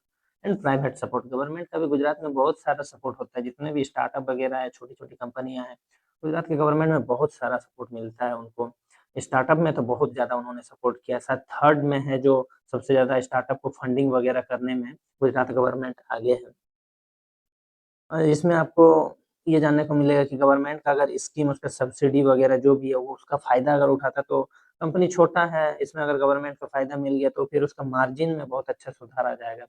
A: and private support. Government का भी गुजरात में बहुत सारा सपोर्ट होता है, जितने भी स्टार्टअप वगैरह है, छोटी छोटी कंपनियां हैं, गुजरात के गवर्नमेंट में बहुत सारा सपोर्ट मिलता है उनको। स्टार्टअप में तो बहुत ज़्यादा उन्होंने सपोर्ट किया, शायद थर्ड में है जो सबसे ज़्यादा स्टार्टअप को फंडिंग वगैरह करने में गुजरात गवर्नमेंट आगे है। इसमें आपको ये जानने को मिलेगा कि गवर्नमेंट का अगर स्कीम उसका सब्सिडी वगैरह जो भी है वो उसका फ़ायदा अगर उठाता तो कंपनी छोटा है, इसमें अगर गवर्नमेंट को फ़ायदा मिल गया तो फिर उसका मार्जिन में बहुत अच्छा सुधार आ जाएगा।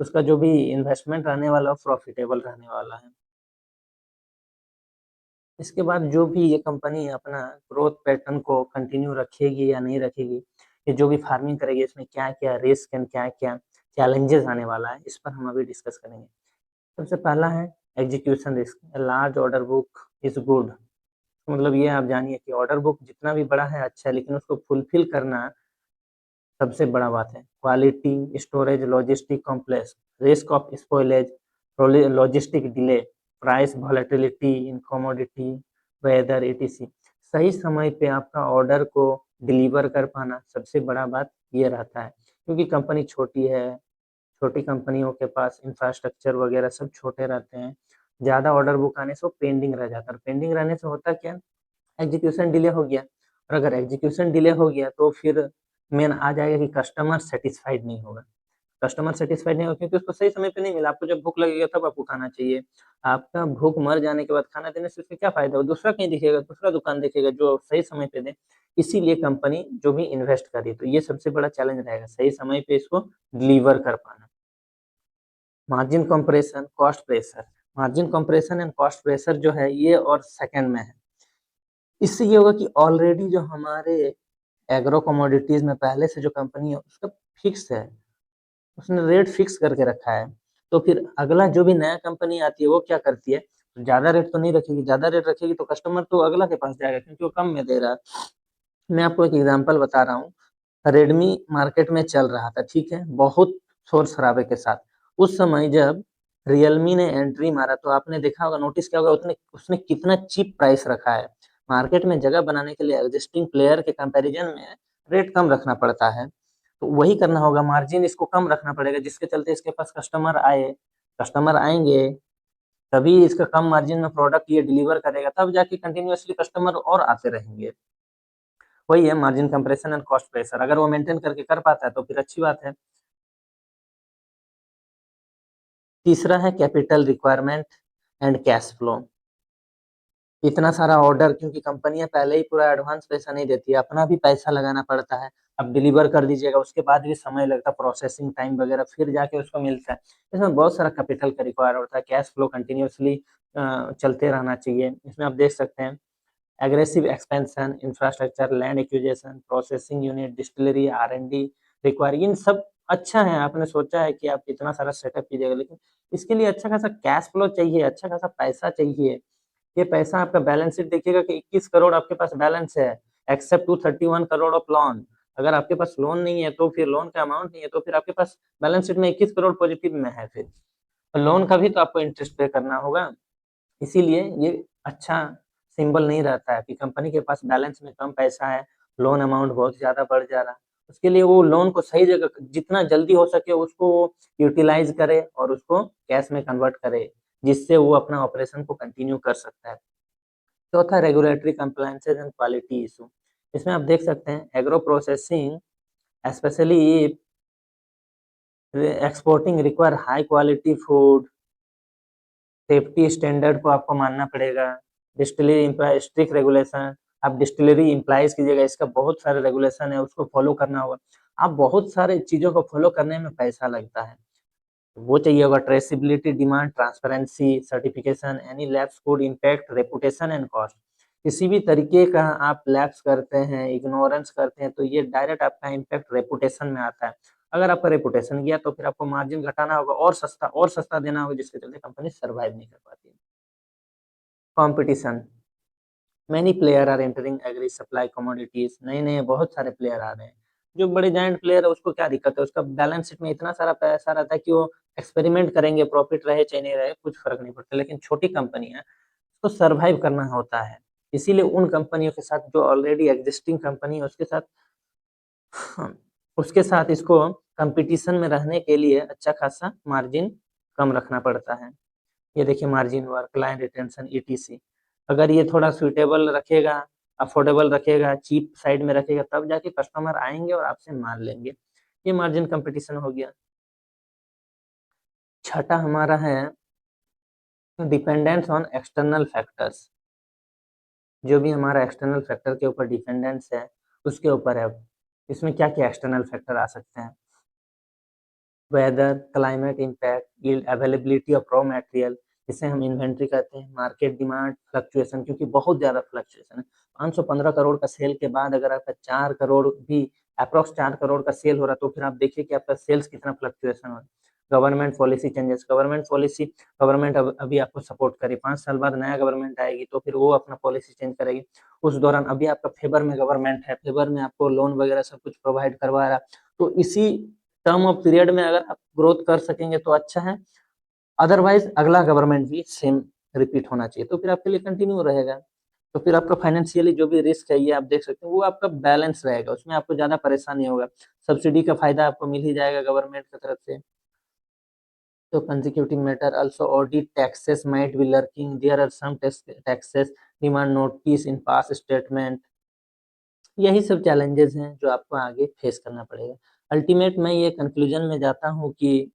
A: उसका जो भी इन्वेस्टमेंट रहने वाला वो प्रॉफिटेबल रहने वाला है। इसके बाद जो भी ये कंपनी अपना ग्रोथ पैटर्न को कंटिन्यू रखेगी या नहीं रखेगी, ये जो भी फार्मिंग करेगी इसमें क्या-क्या रिस्क एंड क्या-क्या चैलेंजेस आने वाला है, इस पर हम अभी डिस्कस करेंगे। सबसे पहला है execution risk, a large order book is good. मतलब ये आप जानिए कि ऑर्डर बुक जितना भी बड़ा है अच्छा है, लेकिन उसको फुलफिल करना सबसे बड़ा बात है। Quality, storage, logistic complex, risk of spoilage, logistic delay, price volatility in commodity, weather etc. सही समय पे आपका ऑर्डर को डिलीवर कर पाना सबसे बड़ा बात ये रहता है। क्योंकि कंपनी छोटी है, छोटी कंपनियों के पास इंफ्रास्ट्रक्चर वगैरह सब छोटे रहते हैं। ज़्यादा ऑर्डर बुक आने से वो पेंडिंग रह जाता है और पेंडिंग रहने से होता क्या है, एग्जीक्यूशन डिले हो गया और अगर एग्जीक्यूशन डिले हो गया तो फिर मेन आ जाएगा कि कस्टमर सैटिस्फाइड नहीं होगा। कस्टमर सैटिस्फाइड नहीं होगा क्योंकि उसको सही समय पे नहीं मिला। आपको जब भूख लगेगा तब आपको खाना चाहिए। आपका भूख मर जाने के बाद खाना देने से उसका क्या फ़ायदा? वो दूसरा कहीं दिखेगा, दूसरा दुकान देखेगा जो सही समय पे दे। इसीलिए कंपनी जो भी इन्वेस्ट कर रही है, तो ये सबसे बड़ा चैलेंज रहेगा, सही समय पे इसको डिलीवर कर पाना। Margin compression, cost pressure. Margin compression and cost pressure जो है ये और सेकंड में है। इससे ये होगा कि ऑलरेडी जो हमारे एग्रो कमोडिटीज़ में पहले से जो कंपनी है उसका फिक्स है, उसने रेट फिक्स करके रखा है। तो फिर अगला जो भी नया कंपनी आती है वो क्या करती है, ज़्यादा रेट तो नहीं रखेगी, ज़्यादा रेट रखेगी तो कस्टमर तो अगला के पास जाएगा क्योंकि वो कम में दे रहा है। मैं आपको एक एग्ज़ाम्पल बता रहा हूँ, रेडमी मार्केट में चल रहा था, ठीक है? बहुत शोर-शराबे के साथ। उस समय जब रियलमी ने एंट्री मारा तो आपने देखा होगा, नोटिस किया होगा उसने उसने कितना चीप प्राइस रखा है। मार्केट में जगह बनाने के लिए एक्जिस्टिंग प्लेयर के कंपैरिज़न में रेट कम रखना पड़ता है। तो वही करना होगा, मार्जिन इसको कम रखना पड़ेगा जिसके चलते इसके पास कस्टमर आए। कस्टमर आएँगे, तभी इसका कम मार्जिन में प्रोडक्ट ये डिलीवर करेगा, तब जाके कंटीन्यूअसली कस्टमर और आते रहेंगे। वही है margin compression and cost pressure, अगर वो मेंटेन करके कर पाता है तो फिर अच्छी बात है। तीसरा है capital requirement and cash flow. इतना सारा ऑर्डर क्योंकि कंपनियाँ पहले ही पूरा एडवांस पैसा नहीं देती है, अपना भी पैसा लगाना पड़ता है। अब डिलीवर कर दीजिएगा, उसके बाद भी समय लगता है, प्रोसेसिंग टाइम वगैरह, फिर जाके उसको मिलता है। इसमें बहुत सारा कैपिटल का रिक्वायर होता है, कैश फ्लो कंटीन्यूअसली चलते रहना चाहिए। इसमें आप देख सकते हैं aggressive expansion, infrastructure, land acquisition, processing unit, distillery, R&D require, इन सब अच्छा है। आपने सोचा है कि आप इतना सारा सेटअप कीजिएगा, लेकिन इसके लिए अच्छा खासा कैश फ्लो चाहिए, अच्छा खासा पैसा चाहिए। ये पैसा आपका बैलेंस शीट देखिएगा कि 21 करोड़ आपके पास बैलेंस है, एक्सेप्ट 231 करोड़ ऑफ लोन। अगर आपके पास लोन नहीं है तो फिर लोन का अमाउंट नहीं है तो फिर आपके पास बैलेंस शीट में 21 करोड़ पॉजिटिव में है फिर। लोन का भी तो आपको इंटरेस्ट पे करना होगा। इसीलिए ये अच्छा सिंबल नहीं रहता है कि कंपनी के पास बैलेंस में कम पैसा है, लोन अमाउंट बहुत ज़्यादा बढ़ जा रहा है। उसके लिए वो लोन को सही जगह जितना जल्दी हो सके उसको यूटिलाइज़ करे और उसको कैश में कन्वर्ट करे, जिससे वो अपना ऑपरेशन को कंटिन्यू कर सकता है। चौथा regulatory compliances and quality issue. इसमें आप देख सकते हैं agro processing specially exporting require high quality food, safety standard को आपको मानना पड़ेगा। डिस्टिलरी एम्प्लॉय स्ट्रिक्ट रेगुलेशन, आप डिस्टिलरी एम्प्लॉइज़ कीजिएगा, इसका बहुत सारे रेगुलेशन है, उसको फॉलो करना होगा। आप बहुत सारे चीज़ों को फॉलो करने में पैसा लगता है। वो चाहिए होगा traceability, demand, transparency, certification, any lapse code impact reputation and cost. किसी भी तरीके का आप लैप्स करते हैं, इग्नोरेंस करते हैं, तो ये डायरेक्ट आपका इम्पैक्ट रेपुटेशन में आता है। अगर आपका रेपुटेशन गया तो फिर आपको मार्जिन घटाना होगा और सस्ता देना होगा जिसके चलते कंपनी सर्वाइव नहीं कर पाती है। Competition, many player are entering agri supply commodities, नए-नए बहुत सारे प्लेयर आ रहे हैं। जो बड़े जायंट प्लेयर है उसको क्या दिक्कत है, उसका बैलेंस शीट में इतना सारा पैसा रहता है कि वो एक्सपेरिमेंट करेंगे, प्रॉफिट रहे चाहे नहीं रहे, कुछ फ़र्क नहीं पड़ता। लेकिन छोटी कंपनी है, उसको सर्वाइव करना होता है। इसीलिए उन कंपनियों के साथ जो ऑलरेडी एक्जिस्टिंग कंपनी है उसके साथ इसको कॉम्पिटिशन में रहने के लिए अच्छा खासा मार्जिन कम रखना पड़ता है। ये देखिए margin work, client retention, etc. अगर ये थोड़ा सूटेबल रखेगा, अफोर्डेबल रखेगा, चीप साइड में रखेगा, तब जाके कस्टमर आएँगे और आपसे माल लेंगे। ये मार्जिन कॉम्पिटिशन हो गया। छठा हमारा है डिपेंडेंस ऑन एक्सटर्नल फैक्टर्स। जो भी हमारा एक्सटर्नल फैक्टर के ऊपर डिपेंडेंस है, उसके ऊपर है। इसमें क्या-क्या एक्सटर्नल फैक्टर आ सकते हैं? Weather, climate impact, yield, availability of raw material, जिसे हम इन्वेंट्री कहते हैं, मार्केट डिमांड, फ्लक्चुएशन, क्योंकि बहुत ज़्यादा फ्लक्चुएशन है। 515 करोड़ का सेल के बाद अगर आपका 4 करोड़ भी अप्रॉक्स 4 करोड़ का सेल हो रहा है, तो फिर आप देखिए कि आपका सेल्स कितना फ्लक्चुएशन हो रहा है। गवर्नमेंट पॉलिसी चेंजेस, गवर्नमेंट अब अभी आपको सपोर्ट करे, 5 साल बाद नया गवर्नमेंट आएगी, तो फिर वो अपना पॉलिसी चेंज करेगी। उस दौरान अभी आपका फेवर में गवर्नमेंट है, फेवर में आपको लोन वगैरह सब कुछ प्रोवाइड करवा रहा है। तो इसी टर्म ऑफ पीरियड में अगर आप ग्रोथ कर सकेंगे तो अच्छा है, अदरवाइज अगला गवर्नमेंट भी सेम रिपीट होना चाहिए, तो फिर आपके लिए कंटिन्यू रहेगा। तो फिर आपका फाइनेंशियली जो भी रिस्क है, ये आप देख सकते हैं, वो आपका बैलेंस रहेगा, उसमें आपको ज़्यादा परेशानी होगा। सब्सिडी का फ़ायदा आपको मिल ही जाएगा गवर्नमेंट की तरफ से। तो consecutive matter also audit taxes might be lurking, there are some taxes demand notice in past statement। यही सब चैलेंजेस हैं जो आपको आगे फेस करना पड़ेगा। अल्टीमेट मैं ये कंक्लूजन में जाता हूँ कि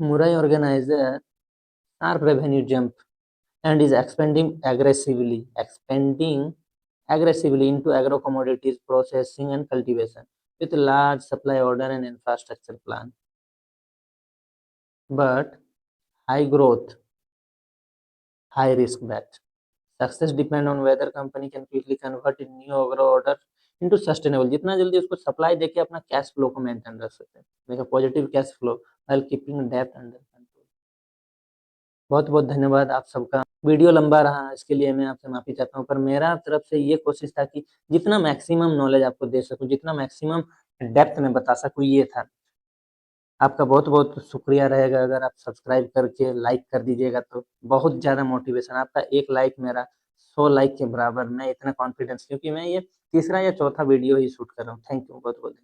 A: Murai organizer sharp revenue jump and is expanding aggressively into agro commodities processing and cultivation with large supply order and infrastructure plan. But high growth, high risk bet. Success depend on whether company can quickly convert in new agro order into sustainable। जितना जल्दी उसको supply देके अपना cash flow को maintain रख सकते हैं, देखो positive cash flow while keeping debt under control। बहुत बहुत धन्यवाद आप सबका। वीडियो लंबा रहा, इसके लिए मैं आपसे माफी चाहता हूँ, पर मेरा तरफ से ये कोशिश था कि जितना मैक्सिमम नॉलेज आपको दे सकूँ, जितना मैक्सिमम डेप्थ में बता सकूँ, ये था। आपका बहुत बहुत शुक्रिया रहेगा अगर आप सब्सक्राइब करके लाइक कर दीजिएगा, तो बहुत ज़्यादा मोटिवेशन, आपका एक लाइक मेरा 100 लाइक के बराबर। मैं इतना कॉन्फिडेंस, क्योंकि मैं ये तीसरा या चौथा वीडियो ही शूट कर रहा हूँ। थैंक यू बहुत बहुत।